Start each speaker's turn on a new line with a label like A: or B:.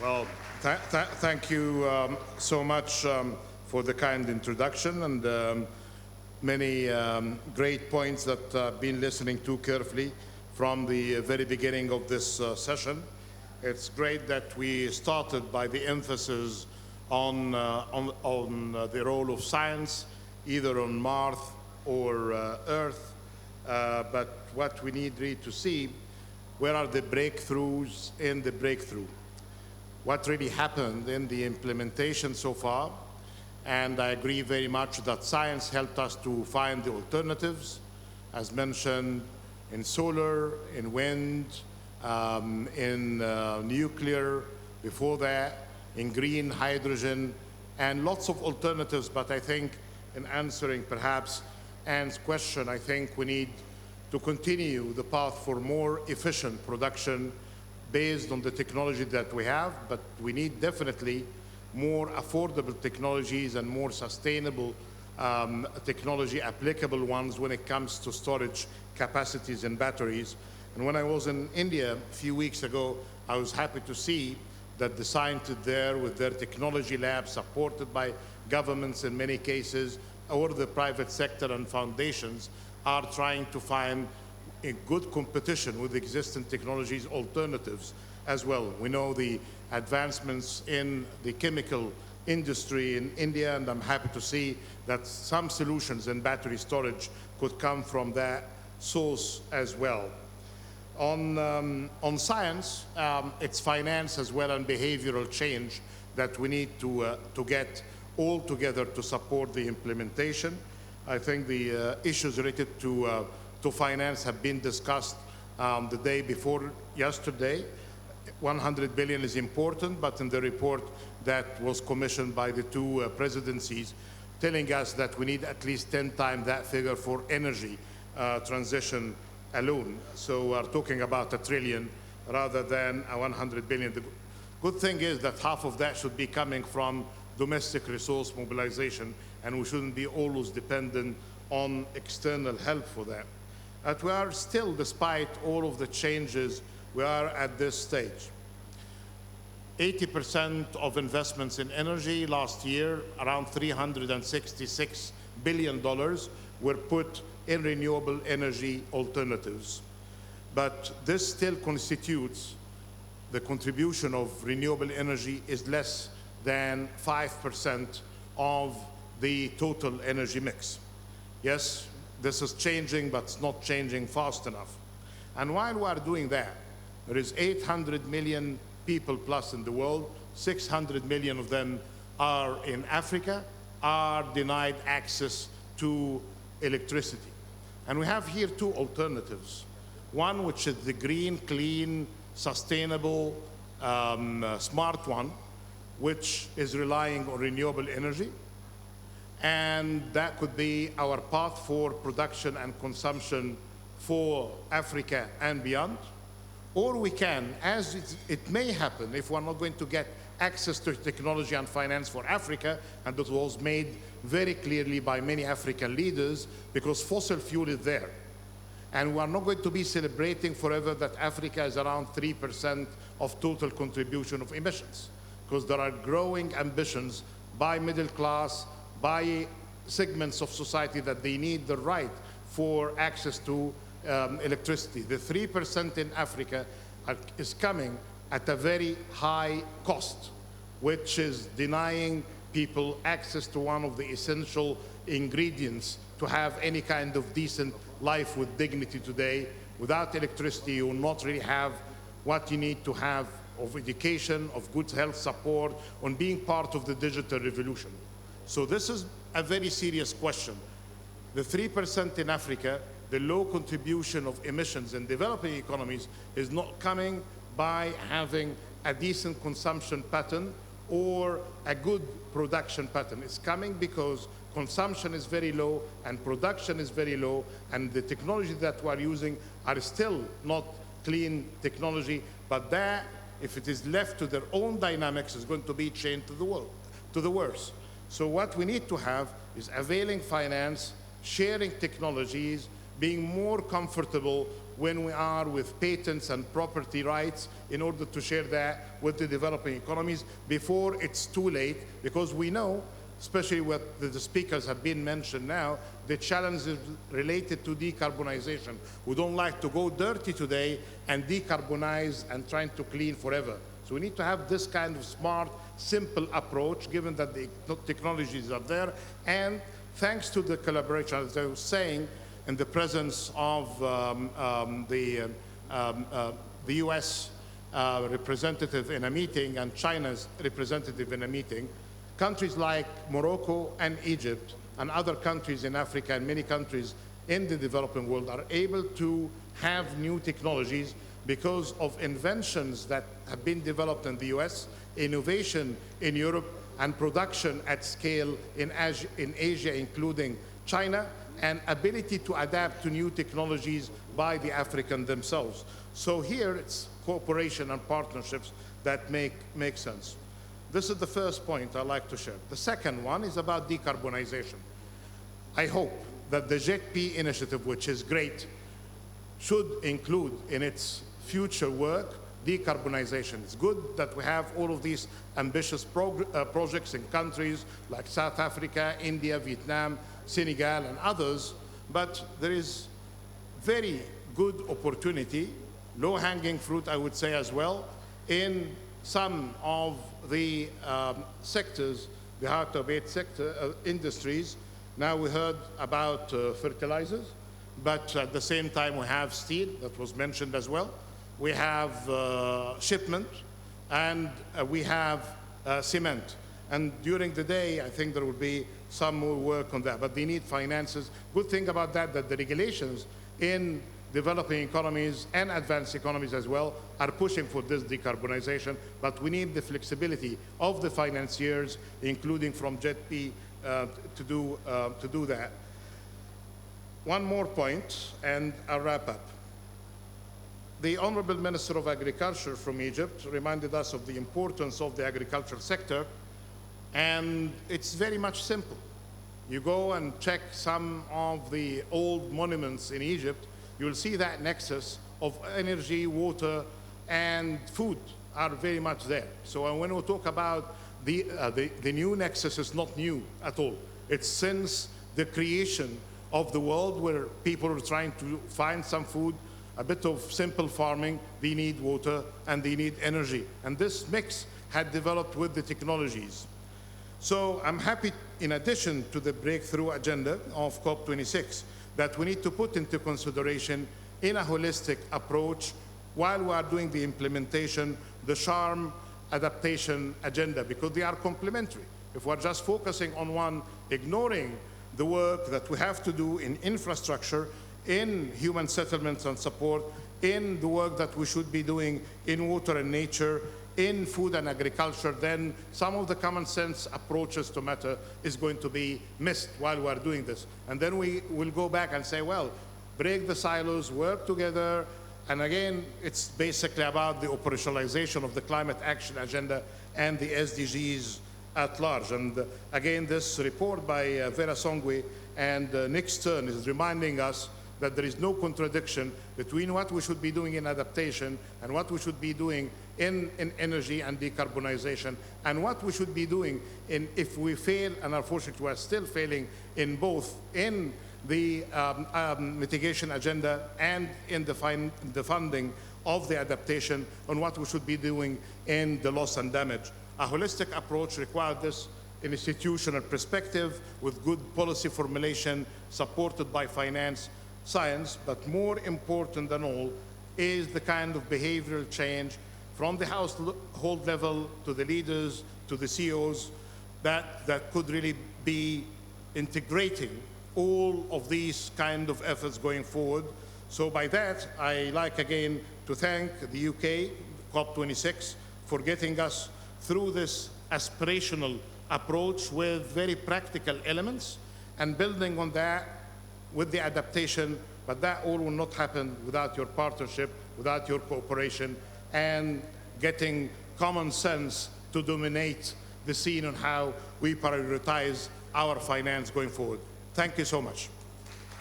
A: Well, thank you so much for the kind introduction and many great points that I've been listening to carefully from the very beginning of this session. It's great that we started by the emphasis on the role of science, either on Mars or Earth. But what we need really to see, where are the breakthroughs in the breakthrough? What really happened in the implementation so far? And I agree very much that science helped us to find the alternatives, as mentioned, in solar, in wind, in nuclear, before that, in green hydrogen, and lots of alternatives. But I think in answering perhaps Anne's question, I think we need to continue the path for more efficient production based on the technology that we have, but we need definitely more affordable technologies and more sustainable technology, applicable ones when it comes to storage capacities and batteries. And when I was in India a few weeks ago, I was happy to see that the scientists there with their technology labs, supported by governments in many cases, or the private sector and foundations, are trying to find a good competition with existing technologies, alternatives as well. We know the advancements in the chemical industry in India, and I'm happy to see that some solutions in battery storage could come from that source as well. On science, it's finance as well and behavioral change that we need to get all together to support the implementation. I think the issues related to finance have been discussed the day before yesterday. 100 billion is important, but in the report that was commissioned by the two presidencies, telling us that we need at least 10 times that figure for energy transition alone. So we're talking about $1 trillion rather than 100 billion. The good thing is that half of that should be coming from domestic resource mobilization, and we shouldn't be always dependent on external help for that. But we are still, despite all of the changes, we are at this stage. 80% of investments in energy last year, around $366 billion, were put in renewable energy alternatives. But this still constitutes, the contribution of renewable energy is less than 5% of the total energy mix. Yes, this is changing, but it's not changing fast enough. And while we are doing that, there is 800 million people plus in the world, 600 million of them are in Africa, are denied access to electricity. And we have here two alternatives. One, which is the green, clean, sustainable, smart one, which is relying on renewable energy. And that could be our path for production and consumption for Africa and beyond. Or we can, as it may happen, if we're not going to get access to technology and finance for Africa, and that was made very clearly by many African leaders, because fossil fuel is there. And we are not going to be celebrating forever that Africa is around 3% of total contribution of emissions, because there are growing ambitions by middle class, by segments of society that they need the right for access to electricity. The 3% in Africa is coming at a very high cost, which is denying people access to one of the essential ingredients to have any kind of decent life with dignity today. Without electricity, you will not really have what you need to have of education, of good health support, on being part of the digital revolution. So this is a very serious question. The 3% in Africa, the low contribution of emissions in developing economies is not coming by having a decent consumption pattern or a good production pattern. It's coming because consumption is very low and production is very low, and the technology that we're using are still not clean technology, but that, if it is left to their own dynamics, is going to be changed to the world, to the worse. So what we need to have is availing finance, sharing technologies, being more comfortable when we are with patents and property rights in order to share that with the developing economies before it's too late, because we know, especially what the speakers have been mentioned now, the challenges related to decarbonization. We don't like to go dirty today and decarbonize and trying to clean forever. So we need to have this kind of smart, simple approach, given that the technologies are there. And thanks to the collaboration, as I was saying, in the presence of the US representative in a meeting and China's representative in a meeting, countries like Morocco and Egypt and other countries in Africa and many countries in the developing world are able to have new technologies because of inventions that have been developed in the US, innovation in Europe, and production at scale in Asia, including China, and ability to adapt to new technologies by the African themselves. So here it's cooperation and partnerships that make sense. This is the first point I'd like to share. The second one is about decarbonization. I hope that the JETP initiative, which is great, should include in its future work decarbonization. It's good that we have all of these ambitious projects in countries like South Africa, India, Vietnam, Senegal, and others, but there is very good opportunity, low-hanging fruit, I would say as well, in some of the sectors, the hard-to-abate sector industries. Now we heard about fertilizers, but at the same time we have steel, that was mentioned as well. We have shipment, and we have cement. And during the day, I think there will be some more work on that, but they need finances. Good thing about that the regulations in developing economies and advanced economies as well are pushing for this decarbonization, but we need the flexibility of the financiers, including from JETP, to do that. One more point, and I'll wrap up. The Honorable Minister of Agriculture from Egypt reminded us of the importance of the agricultural sector, and it's very much simple. You go and check some of the old monuments in Egypt, you'll see that nexus of energy, water, and food are very much there. So when we talk about the new nexus, is not new at all. It's since the creation of the world where people are trying to find some food, a bit of simple farming, they need water and they need energy. And this mix had developed with the technologies. So I'm happy, in addition to the breakthrough agenda of COP26, that we need to put into consideration in a holistic approach while we are doing the implementation, the Sharm Adaptation Agenda, because they are complementary. If we're just focusing on one, ignoring the work that we have to do in infrastructure, in human settlements and support, in the work that we should be doing in water and nature, in food and agriculture, then some of the common sense approaches to matter is going to be missed while we're doing this. And then we will go back and say, well, break the silos, work together, and again, it's basically about the operationalization of the climate action agenda and the SDGs at large. And again, this report by Vera Songwe and Nick Stern is reminding us that there is no contradiction between what we should be doing in adaptation and what we should be doing in energy and decarbonization, and what we should be doing if we fail, and unfortunately we are still failing in both, in the mitigation agenda and in the funding of the adaptation, on what we should be doing in the loss and damage. A holistic approach requires this institutional perspective with good policy formulation supported by finance, science, but more important than all is the kind of behavioral change from the household level to the leaders, to the CEOs, that could really be integrating all of these kind of efforts going forward. So by that, I like again to thank the UK, COP26, for getting us through this aspirational approach with very practical elements and building on that with the adaptation, but that all will not happen without your partnership, without your cooperation, and getting common sense to dominate the scene on how we prioritize our finance going forward. Thank you so much.